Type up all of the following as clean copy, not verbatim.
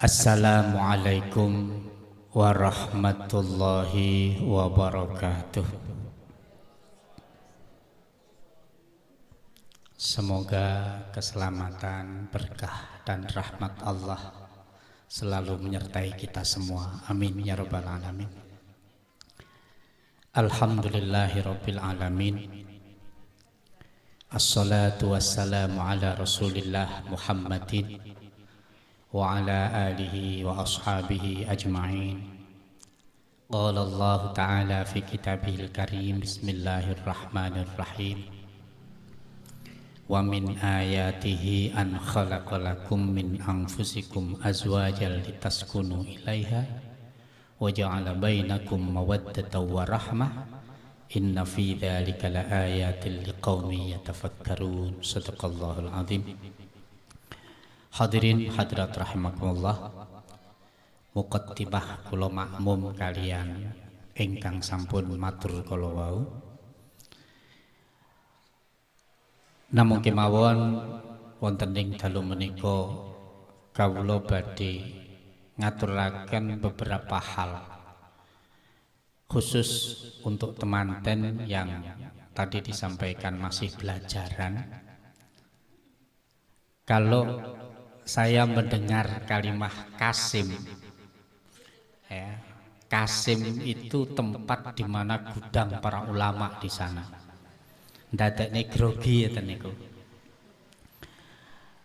Assalamualaikum warahmatullahi wabarakatuh. Semoga keselamatan, berkah dan rahmat Allah selalu menyertai kita semua. Amin ya rabbal alamin. Alhamdulillahi rabbil alamin. Assalatu wassalamu ala Rasulillah Muhammadin wa ala alihi wa ashabihi ajma'in. Qala Allah Ta'ala fi kitabihil karim. Bismillahirrahmanirrahim. Wa min ayatihi an khalaqalakum min anfusikum azwajan litaskunu ilaiha wa ja'ala bainakum mawaddatan wa rahmah. Inna fi dzalika laayatin liqaumin yatafakkarun. Shadaqallahul azim. Hadirin hadirat rahimakumullah, muqaddimah kula makmum kalian ingkang sampun matur kala wau. Namung kemawon wonten ing dalu menika kawula badhe ngaturaken beberapa hal khusus untuk temanten yang tadi disampaikan masih belajaran. Kalau saya mendengar kalimat Kasim, ya, Kasim itu tempat di mana gudang para ulama di sana. Ndadekne grogi ya niku.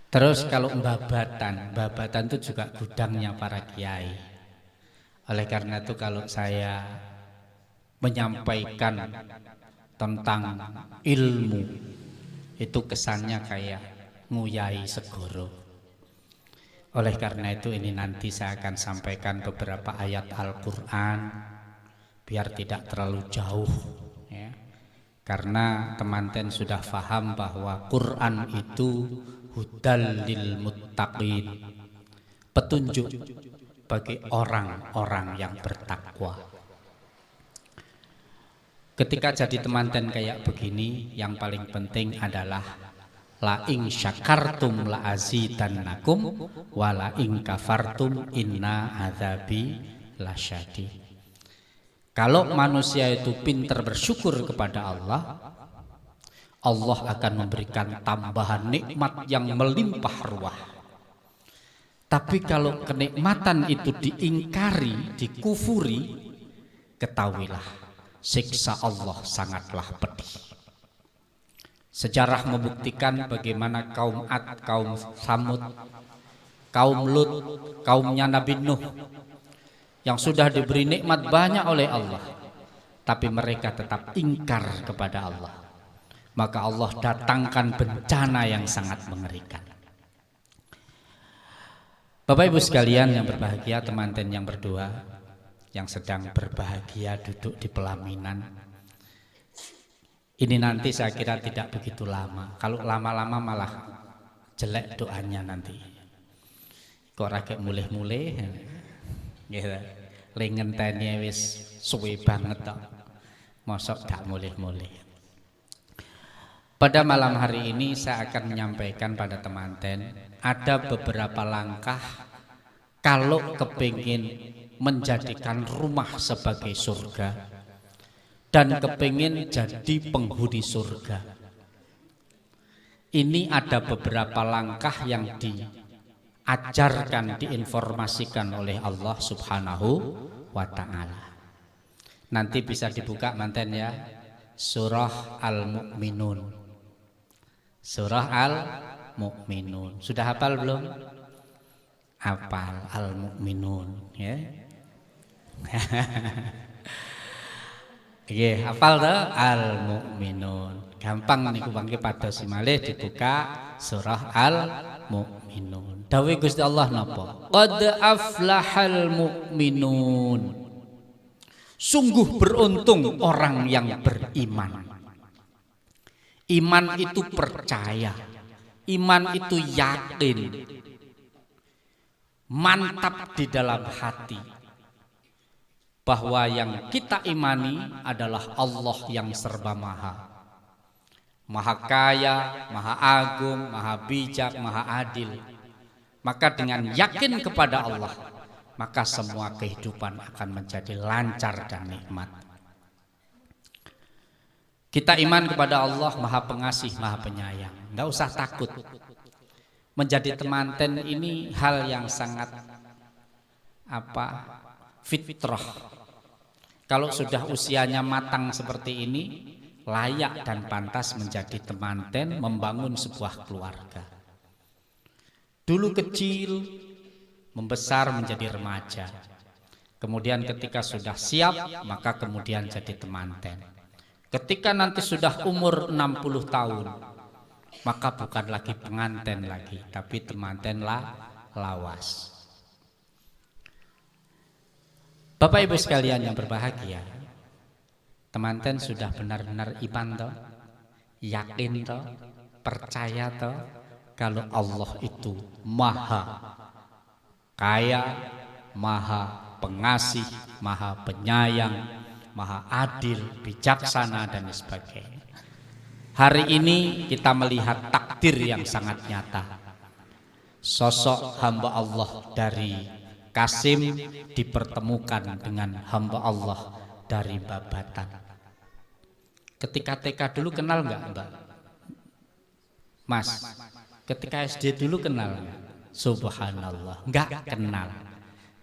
Terus kalau babatan itu juga gudangnya para kiai. Oleh karena itu kalau saya menyampaikan tentang ilmu itu kesannya kayak nguyai segoro. Oleh karena itu ini nanti saya akan sampaikan beberapa ayat Al-Quran biar tidak terlalu jauh ya. Karena teman-teman sudah paham bahwa Quran itu hudal lil muttaqin, petunjuk bagi orang-orang yang bertakwa. Ketika jadi teman-teman kayak begini, yang paling penting adalah la ing syakartum la azidannakum wa la ing kafartum inna adzabi lasyadid. Kalau manusia itu pintar bersyukur kepada Allah, Allah akan memberikan tambahan nikmat yang melimpah ruah. Tapi kalau kenikmatan itu diingkari, dikufuri, ketahuilah siksa Allah sangatlah pedih. Sejarah membuktikan bagaimana kaum Ad, kaum Samud, kaum Lut, kaumnya Nabi Nuh yang sudah diberi nikmat banyak oleh Allah, tapi mereka tetap ingkar kepada Allah. Maka Allah datangkan bencana yang sangat mengerikan. Bapak Ibu sekalian yang berbahagia, teman-teman yang berdua, yang sedang berbahagia duduk di pelaminan. Ini nanti saya kira tidak begitu lama. Kalau lama-lama malah jelek doanya nanti. Kok rakyat mulih-mulih, gitu. Ngenteni wis suwe banget tok. Mosok gak mulih-mulih. Pada malam hari ini saya akan menyampaikan pada teman-teman ada beberapa langkah kalau kepingin menjadikan rumah sebagai surga dan kepingin jadi penghuni surga. Ini ada beberapa langkah yang diajarkan, diinformasikan oleh Allah Subhanahu wa ta'ala. Nanti bisa dibuka manten ya, surah Al-Mu'minun. Surah Al-Mu'minun. Sudah hafal belum? Hafal Al-Mu'minun ya. Nggih, hafal to Al-Mu'minun. Gampang niku mangke pados malih dibuka surah Al-Mu'minun. Dawuh Gusti Allah napa? Qad aflahal mu'minun. Sungguh beruntung orang yang beriman. Iman itu percaya. Iman itu yakin. Mantap di dalam hati bahwa yang kita imani adalah Allah yang serba maha. Maha kaya, maha agung, maha bijak, maha adil. Maka dengan yakin kepada Allah, maka semua kehidupan akan menjadi lancar dan nikmat. Kita iman kepada Allah Maha Pengasih, Maha Penyayang. Nggak usah takut. Menjadi temanten ini hal yang sangat fitrah. Kalau sudah usianya matang seperti ini, layak dan pantas menjadi temanten, membangun sebuah keluarga. Dulu kecil, membesar menjadi remaja. Kemudian ketika sudah siap, maka kemudian jadi temanten. Ketika nanti sudah umur 60 tahun, maka bukan lagi penganten lagi, tapi temanten lawas. Bapak Ibu sekalian yang berbahagia, temanten sudah benar-benar iman toh, yakin toh, percaya toh, kalau Allah itu maha kaya, maha pengasih, maha penyayang, maha adil, bijaksana dan sebagainya. Hari ini kita melihat takdir yang sangat nyata. Sosok hamba Allah dari Kasim dipertemukan dengan hamba Allah dari Babatan. Ketika TK dulu kenal nggak Mbak? Mas, ketika SD dulu kenal nggak? Subhanallah, nggak kenal,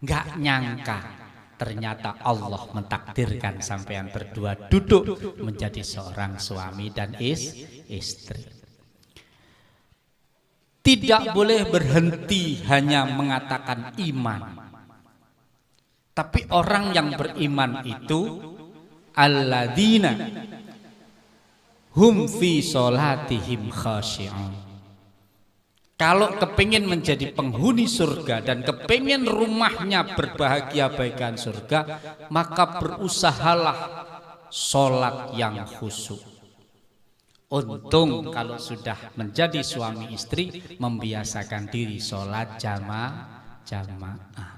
nggak nyangka. Ternyata Allah mentakdirkan sampean berdua duduk menjadi seorang suami dan istri. Tidak boleh berhenti hanya mengatakan iman. Tapi orang yang beriman itu alladzina hum fi sholatihim khashi'un. Kalau kepingin menjadi penghuni surga dan kepingin rumahnya berbahagia bagaikan surga, maka berusahalah sholat yang khusyuk. Untung kalau sudah menjadi suami istri, membiasakan diri sholat jamaah.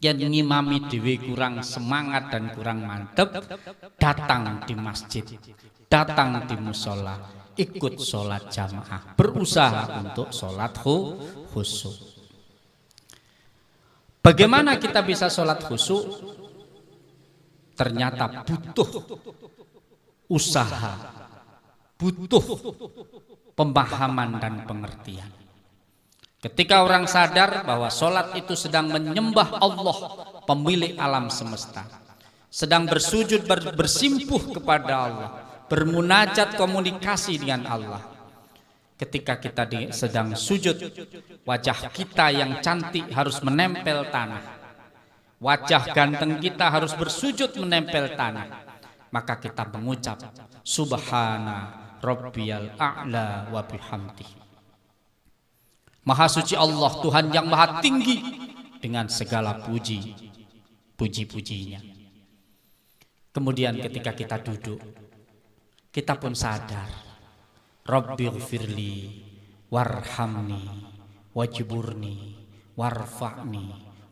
Yang ngimami dewi kurang semangat dan kurang mantep, datang di masjid, datang di musola, ikut sholat jamaah, berusaha untuk sholat khusyuk. Bagaimana kita bisa sholat khusyuk? Ternyata butuh usaha, butuh pemahaman dan pengertian. Ketika orang sadar bahwa sholat itu sedang menyembah Allah, pemilik alam semesta, sedang bersujud bersimpuh kepada Allah, bermunajat komunikasi dengan Allah. Ketika kita sedang sujud, wajah kita yang cantik harus menempel tanah, wajah ganteng kita harus bersujud menempel tanah. Maka kita mengucap Subhana Rabbiyal A'la wa bihamdihi. Maha suci Allah, Tuhan yang maha tinggi dengan segala puji-pujinya. Kemudian ketika kita duduk, kita pun sadar, Rabbighfirli warhamni wajburni warfa'ni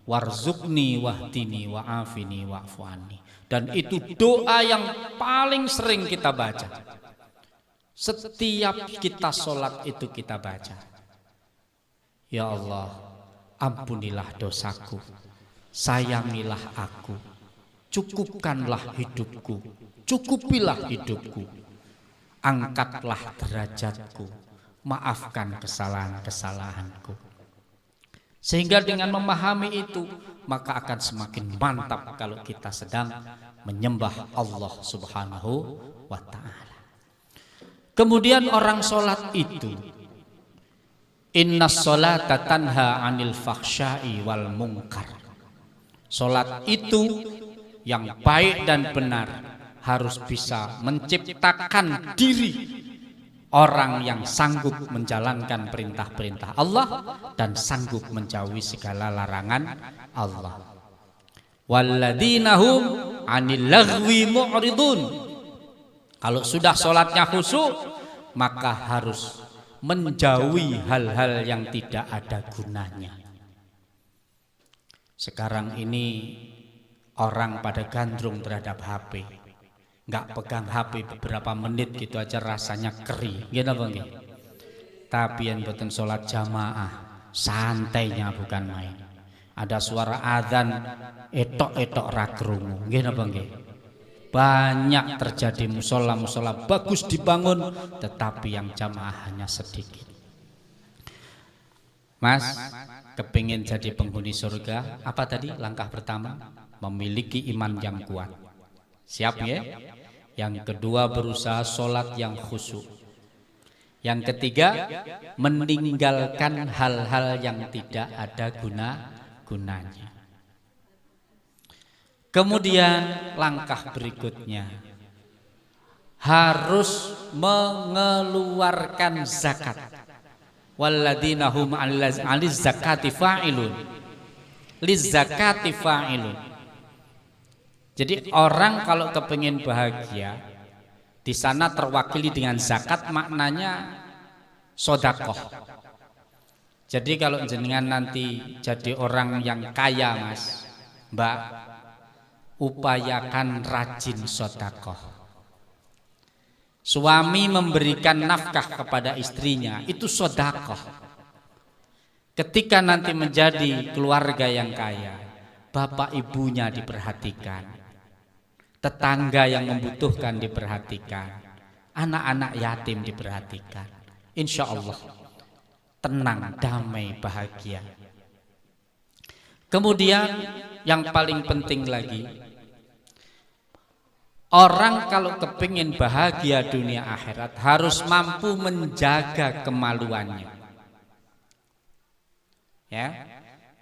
warzuqni wahdini wa'afini wa'fu anni. Dan itu doa yang paling sering kita baca. Setiap kita sholat itu kita baca. Ya Allah, ampunilah dosaku, sayangilah aku, cukupkanlah hidupku, cukupilah hidupku, angkatlah derajatku, maafkan kesalahan-kesalahanku. Sehingga dengan memahami itu, maka akan semakin mantap kalau kita sedang menyembah Allah Subhanahu wa ta'ala. Kemudian orang sholat itu, innas sholata tanha anil fakhsya'i wal munkar. Sholat itu yang baik dan benar harus bisa menciptakan diri orang yang sanggup menjalankan perintah-perintah Allah dan sanggup menjauhi segala larangan Allah. Walladzina hum 'anil laghwi mu'ridun. Kalau sudah sholatnya khusyuk, maka harus menjauhi hal-hal yang tidak ada gunanya. Sekarang ini orang pada gandrung terhadap HP. Nggak pegang HP beberapa menit gitu aja rasanya keri. Gitu apa nggih? Tapi yang boten sholat jamaah, santainya bukan main. Ada suara adzan etok-etok ra krungu. Nggih napa nggih? Banyak terjadi musola-musola bagus dibangun tetapi yang jamaah hanya sedikit. Mas, kepingin jadi penghuni surga, apa tadi langkah pertama? Memiliki iman yang kuat. Siap ya? Yang kedua berusaha sholat yang khusyuk. Yang ketiga meninggalkan hal-hal yang tidak ada gunanya. Kemudian langkah berikutnya harus mengeluarkan zakat. Walladzina hum 'aliz zakati fa'ilun. Liz zakati fa'ilun. Jadi orang kalau kepingin bahagia di sana terwakili dengan zakat, maknanya sodakoh. Jadi kalau jenengan nanti jadi orang yang kaya Mas, Mbak, upayakan rajin sodakoh. Suami memberikan nafkah kepada istrinya, itu sodakoh. Ketika nanti menjadi keluarga yang kaya, bapak ibunya diperhatikan, tetangga yang membutuhkan diperhatikan, anak-anak yatim diperhatikan. Insya Allah tenang, damai, bahagia. Kemudian yang paling penting lagi, orang kalau kepingin bahagia dunia akhirat harus mampu menjaga kemaluannya. Ya,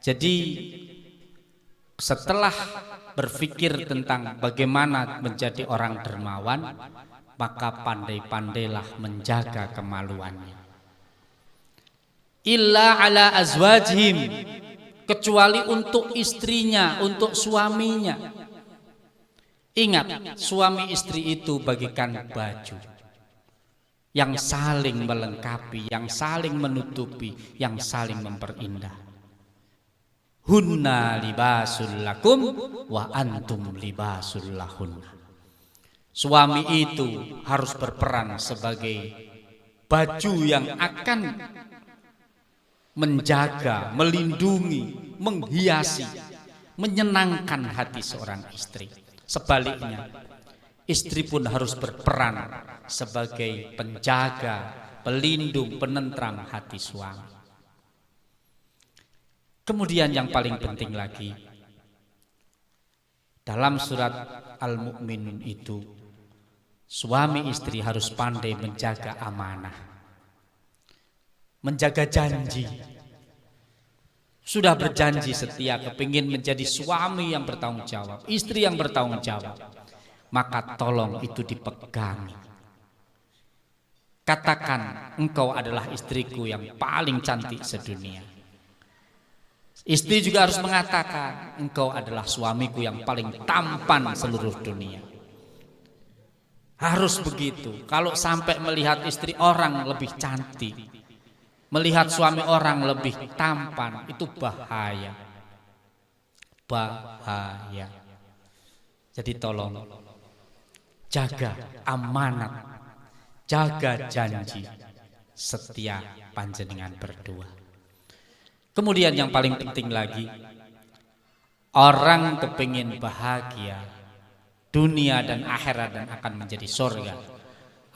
jadi setelah berpikir tentang bagaimana menjadi orang dermawan, maka pandai-pandailah menjaga kemaluannya. Illa ala azwajihim, kecuali untuk istrinya, untuk suaminya. Ingat, suami istri itu bagikan baju yang saling melengkapi, yang saling menutupi, yang saling memperindah. Hunna libasul lakum wa antum libasul lahunna. Suami itu harus berperan sebagai baju yang akan menjaga, melindungi, menghiasi, menyenangkan hati seorang istri. Sebaliknya, istri pun harus berperan sebagai penjaga, pelindung, penentram hati suami. Kemudian yang paling penting lagi, dalam surat Al-Mu'minun itu, suami istri harus pandai menjaga amanah, menjaga janji. Sudah berjanji setia kepingin menjadi suami yang bertanggung jawab, istri yang bertanggung jawab, maka tolong itu dipegangi. Katakan, engkau adalah istriku yang paling cantik sedunia. Istri juga harus mengatakan, engkau adalah suamiku yang paling tampan seluruh dunia. Harus begitu. Kalau sampai melihat istri orang lebih cantik, melihat suami orang lebih tampan, itu bahaya. Bahaya. Jadi tolong jaga amanat, jaga janji, setia panjenengan berdua. Kemudian yang paling penting lagi, orang kepingin bahagia dunia dan akhirat dan akan menjadi surga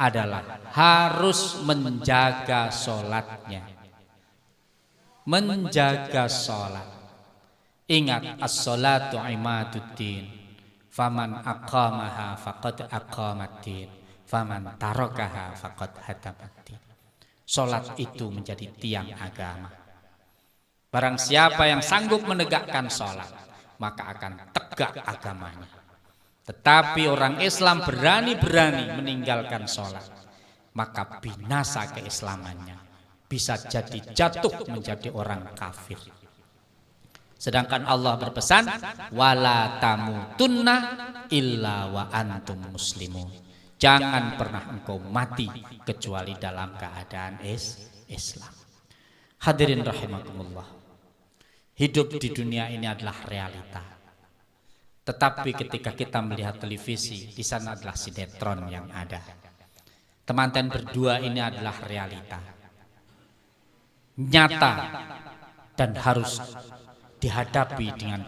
adalah harus menjaga sholatnya. Menjaga sholat. Ingat, as-sholatu imaduddin, faman aqamaha faqad aqamaddin, faman tarakaha faqad hadamaddin. Sholat itu menjadi tiang agama. Barang siapa yang sanggup menegakkan sholat, maka akan tegak agamanya. Tetapi orang Islam berani-berani meninggalkan sholat, maka binasa keislamannya, bisa jadi jatuh menjadi orang kafir. Sedangkan Allah berpesan, wala tamutunna illa wa antum muslimun. Jangan pernah engkau mati kecuali dalam keadaan Islam. Hadirin rahimakumullah, hidup di dunia ini adalah realita. Tetapi ketika kita melihat televisi, di sana adalah sinetron yang ada. Temanten berdua ini adalah realita nyata dan harus dihadapi dengan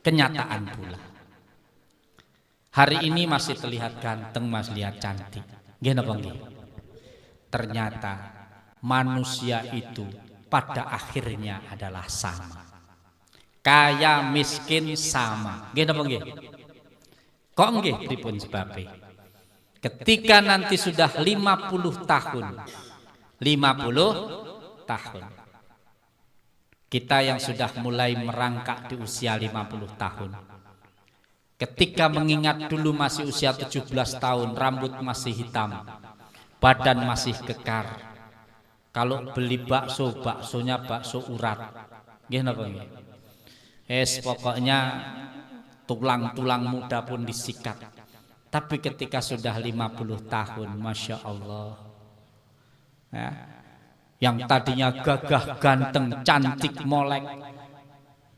kenyataan pula. Hari ini masih terlihat ganteng, masih lihat cantik. Nggih napa nggih? Ternyata manusia itu pada akhirnya adalah sama. Kaya miskin sama. Nggih napa nggih? Kok nggih pripun sebabe? Ketika nanti sudah 50 tahun. 50 tahun. Kita yang sudah mulai merangkak di usia 50 tahun. Ketika mengingat dulu masih usia 17 tahun, rambut masih hitam, badan masih kekar. Kalau beli bakso, baksonya bakso urat. Nggih napa nggih? Pokoknya tulang-tulang muda pun disikat. Tapi ketika sudah 50 tahun, Masya Allah, ya, yang tadinya gagah, ganteng, cantik, molek,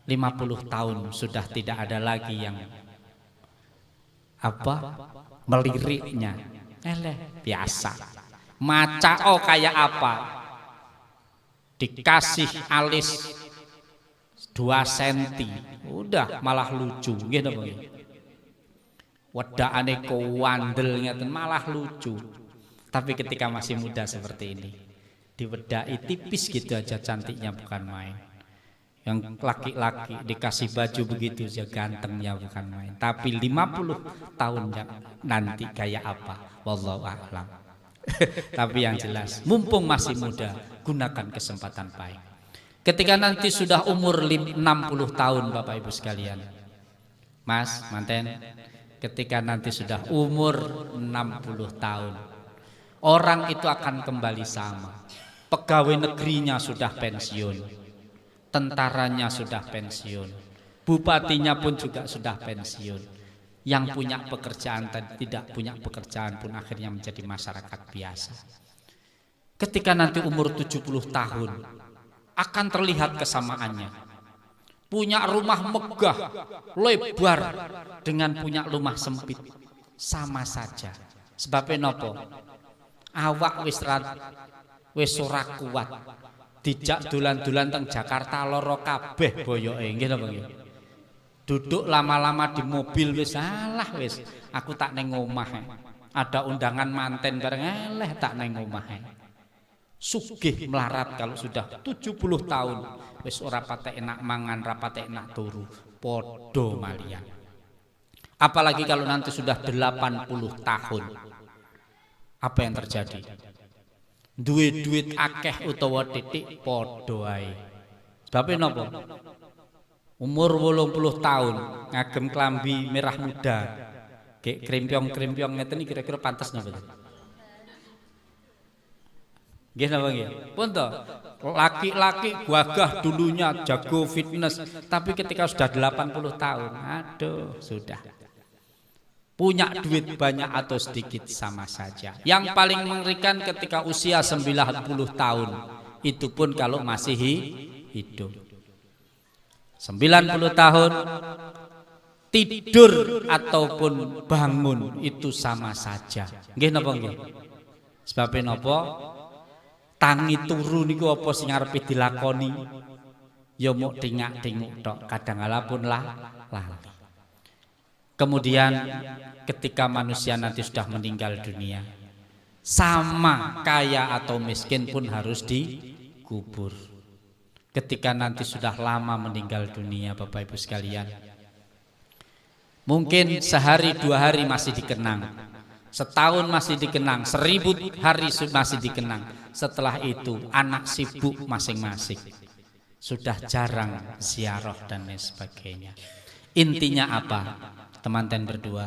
50 tahun sudah tidak ada lagi yang meliriknya. Biasa. Maca kayak apa? Dikasih alis 2 senti, udah malah lucu, gitu nggih. Wedakane kowandel ngeten malah lucu. Tapi ketika masih muda seperti ini, diwedai tipis gitu aja cantiknya bukan main. Yang laki-laki dikasih baju begitu saja gantengnya bukan main. Tapi 50 tahun nanti kayak apa? Wallahu a'lam. Tapi yang jelas, mumpung masih muda, gunakan kesempatan baik. Ketika nanti sudah umur 60 tahun Bapak Ibu sekalian, Mas, manten, ketika nanti sudah umur 60 tahun, orang itu akan kembali sama. Pegawai negerinya sudah pensiun, tentaranya sudah pensiun, bupatinya pun juga sudah pensiun. Yang punya pekerjaan dan tidak punya pekerjaan pun akhirnya menjadi masyarakat biasa. Ketika nanti umur 70 tahun, akan terlihat kesamaannya. Punya rumah megah, lebar, dengan punya rumah sempit, sama saja. Sebabnya nopo? Awak wis ora kuat. Dijak dolan-dolan teng Jakarta loro kabeh boyoke, nggih napa nggih? Duduk lama-lama di mobil wis alah wis, aku tak neng omah. Ada undangan manten bareng tak neng omah. Sugih melarat kalau sudah 70 tahun, wis ora patek enak mangan, ora patek enak turu, podo malian. Apalagi kalau nanti sudah 80 tahun. Apa yang terjadi? Duit akeh utawa titik podo ae. Sebab napa? Umur 80 tahun ngagem klambi merah muda. Kayak krempiong-krempiong ngeten iki kira-kira pantes napa? Nggih napa nggih? Pun to. Laki-laki gagah dulunya jago fitness, tapi ketika sudah 80 tahun, aduh, sudah. Punya duit banyak atau sedikit sama saja. Yang paling mengerikan ketika usia 90 tahun. Itu pun kalau masih hidup. 90 tahun tidur ataupun bangun itu sama saja. Nggih napa nggih? Sebab napa? Tangi turu niku apa sing arepe dilakoni? Ya muk dingak-dinguk tok, kadang kala pun lali. Kemudian ketika manusia nanti sudah meninggal dunia, sama kaya atau miskin pun harus dikubur. Ketika nanti sudah lama meninggal dunia Bapak Ibu sekalian, mungkin sehari 2 hari masih dikenang, setahun masih dikenang, 1000 hari masih dikenang. Setelah itu anak sibuk masing-masing, sudah jarang ziarah dan lain sebagainya. Intinya apa? Teman-teman berdua,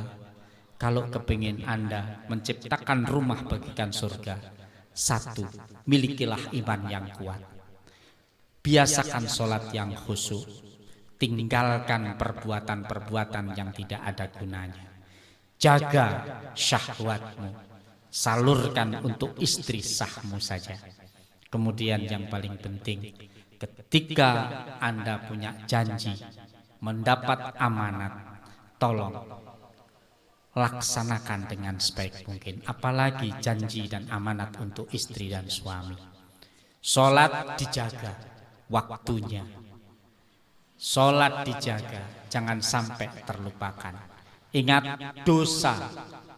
kalau kepingin Anda menciptakan rumah bagikan surga, 1, milikilah iman yang kuat. Biasakan sholat yang khusyuk, tinggalkan perbuatan-perbuatan yang tidak ada gunanya. Jaga syahwatmu, salurkan untuk istri sahmu saja. Kemudian yang paling penting, ketika Anda punya janji mendapat amanat, tolong laksanakan dengan sebaik mungkin. Apalagi janji dan amanat untuk istri dan suami. Sholat dijaga, waktunya. Sholat dijaga, jangan sampai terlupakan. Ingat, dosa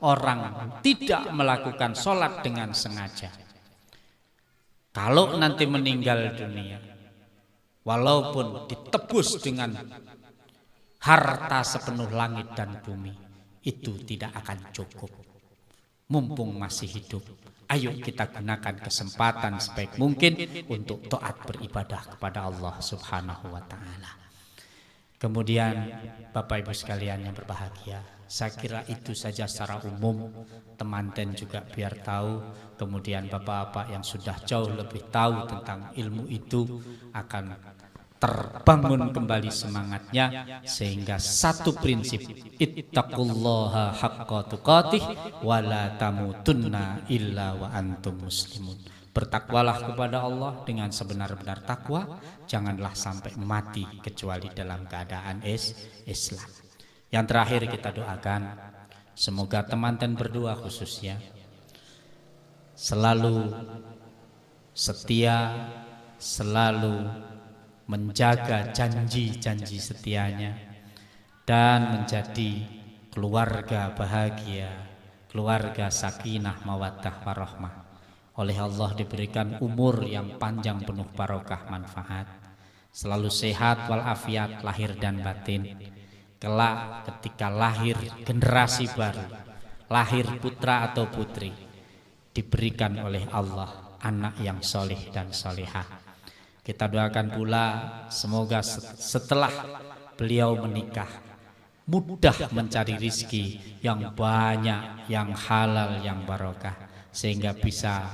orang tidak melakukan sholat dengan sengaja. Kalau nanti meninggal dunia, walaupun ditebus dengan harta sepenuh langit dan bumi, itu tidak akan cukup. Mumpung masih hidup, ayo kita gunakan kesempatan sebaik mungkin untuk taat beribadah kepada Allah Subhanahu wa Ta'ala. Kemudian Bapak Ibu sekalian yang berbahagia, saya kira itu saja secara umum, temanten juga biar tahu. Kemudian bapak-bapak yang sudah jauh lebih tahu tentang ilmu itu akan terbangun kembali semangatnya, sehingga satu prinsip, ittaqullaha haqqa tuqatih wa la tamutunna illa wa antum muslimun. Bertakwalah kepada Allah dengan sebenar-benar takwa, janganlah sampai mati kecuali dalam keadaan Islam. Yang terakhir kita doakan, semoga teman-teman berdua khususnya selalu setia, selalu menjaga janji-janji setianya, dan menjadi keluarga bahagia, keluarga sakinah mawaddah warahmah. Oleh Allah diberikan umur yang panjang penuh barokah manfaat, selalu sehat walafiat lahir dan batin. Kelak ketika lahir generasi baru, lahir putra atau putri, diberikan oleh Allah anak yang soleh dan solehah. Kita doakan pula semoga setelah beliau menikah mudah mencari rizki yang banyak, yang halal, yang barokah, sehingga bisa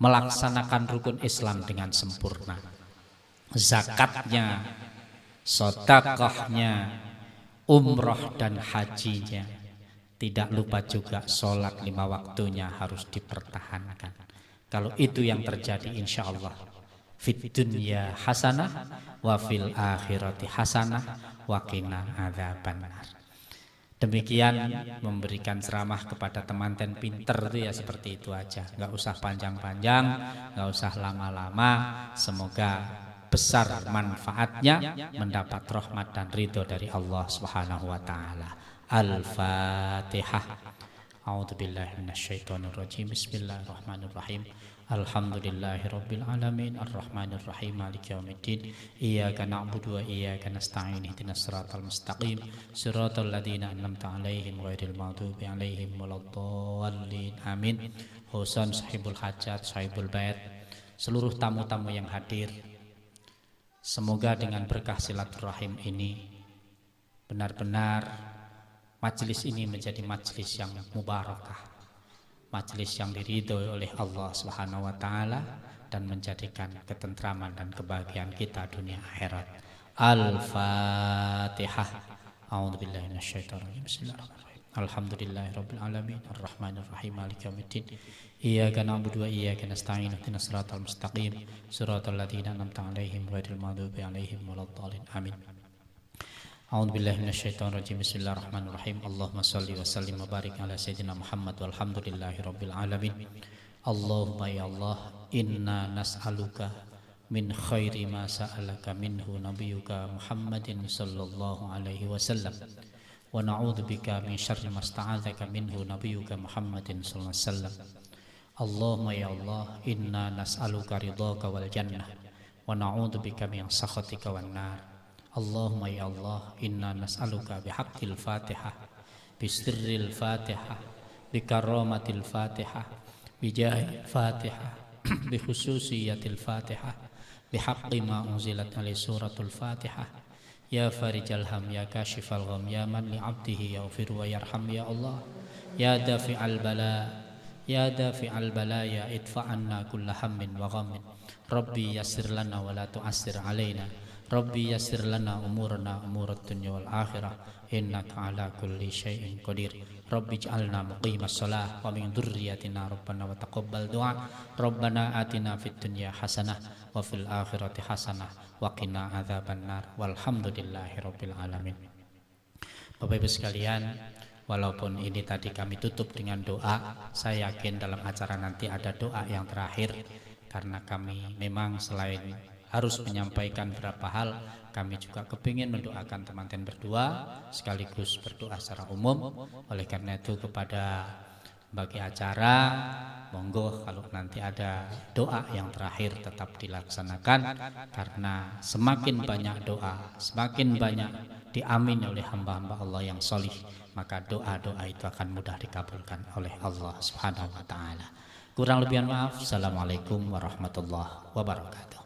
melaksanakan rukun Islam dengan sempurna. Zakatnya, sedekahnya, umroh dan hajinya. Tidak lupa juga sholat 5 waktunya harus dipertahankan. Kalau itu yang terjadi, insya Allah fid dunya hasanah wa fil akhirati hasanah wa qina adzabannar. Demikian memberikan ceramah kepada teman-teman pinter itu ya seperti itu aja, nggak usah panjang-panjang, nggak usah lama-lama. Semoga besar manfaatnya, mendapat rahmat dan ridho dari Allah Subhanahu wa Ta'ala. Al-Fatihah. A'udzubillahi minasyaitonirrajim. Bismillahirrahmanirrahim. Alhamdulillahirabbil alamin arrahmanir rahim maliki yaumiddin iyyaka na'budu wa iyyaka nasta'in ihdinas siratal mustaqim siratal ladzina an'amta 'alaihim ghairil maghdubi 'alaihim waladdallin amin. Husan sahibul hajat, sahibul bait, seluruh tamu-tamu yang hadir, semoga dengan berkah silaturahim ini benar-benar majelis ini menjadi majelis yang mubarakah, majelis yang diridhoi oleh Allah Subhanahu wa Ta'ala, dan menjadikan ketentraman dan kebahagiaan kita dunia akhirat. Al-Fatihah. A'udzubillahi minasyaitonir rajim. Bismillahirrahmanirrahim. Alhamdulillahirabbil alamin arrahmanir rahim maliki yaumiddin iyyaka na'budu wa iyyaka nasta'in ihdinas siratal mustaqim siratal ladzina an'amta 'alaihim ghairil maghdubi 'alaihim waladdallin amin. A'udzubillahi minasyaitonirrajim. Bismillahirrahmanirrahim. Allahumma shalli wa sallim wa barik ala sayyidina Muhammad walhamdulillahirabbil alamin. Allahumma ya Allah, inna nas'aluka min khairi ma sa'alaka minhu nabiyyuka Muhammadin sallallahu alaihi wasallam wa na'udzubika min syarri ma sta'adzaka minhu nabiyyuka Muhammadin sallallahu alaihi wasallam. Allahumma ya Allah, inna nas'aluka ridhaka wal jannah wa na'udzubika min sakhatika wan nar. Allahumma ya Allah, inna nas'aluka bihaqqil Fatihah, bisirril Fatihah, bikaramatil Fatihah, bijahil Fatihah, bikhususiyatil Fatihah, bihaqqi ma unzilat alaihi suratul Fatihah. Ya farijal ham, ya kashifal gham, ya man li 'abdihi yaghfir wa yarham. Ya Allah, ya dafi'al bala, ya dafi'al balaya, idfa' anna kulla hammin wa ghammin. Rabbi yassir lana wa la tu'assir alaina. Rabbi yassir lana umurana umurat dunya wal akhirah innaka ala kulli syai'in qadir. Rabbi ij'alna muqimas shalah wa min dzurriyyatina rabbana wa taqabbal du'a. Rabbana atina fid dunya hasanah wa fil akhirati hasanah wa qina adzabannar. Walhamdulillahirabbil alamin. Bapak Ibu sekalian, walaupun ini tadi kami tutup dengan doa, saya yakin dalam acara nanti ada doa yang terakhir, karena kami memang selain harus menyampaikan beberapa hal. Kami juga kepingin mendoakan teman-teman berdua sekaligus berdoa secara umum. Oleh karena itu kepada bagi acara, monggo kalau nanti ada doa yang terakhir tetap dilaksanakan, karena semakin banyak doa, semakin banyak diamin oleh hamba-hamba Allah yang solih, maka doa-doa itu akan mudah dikabulkan oleh Allah Subhanahu wa taala. Kurang lebih maaf. Assalamualaikum warahmatullahi wabarakatuh.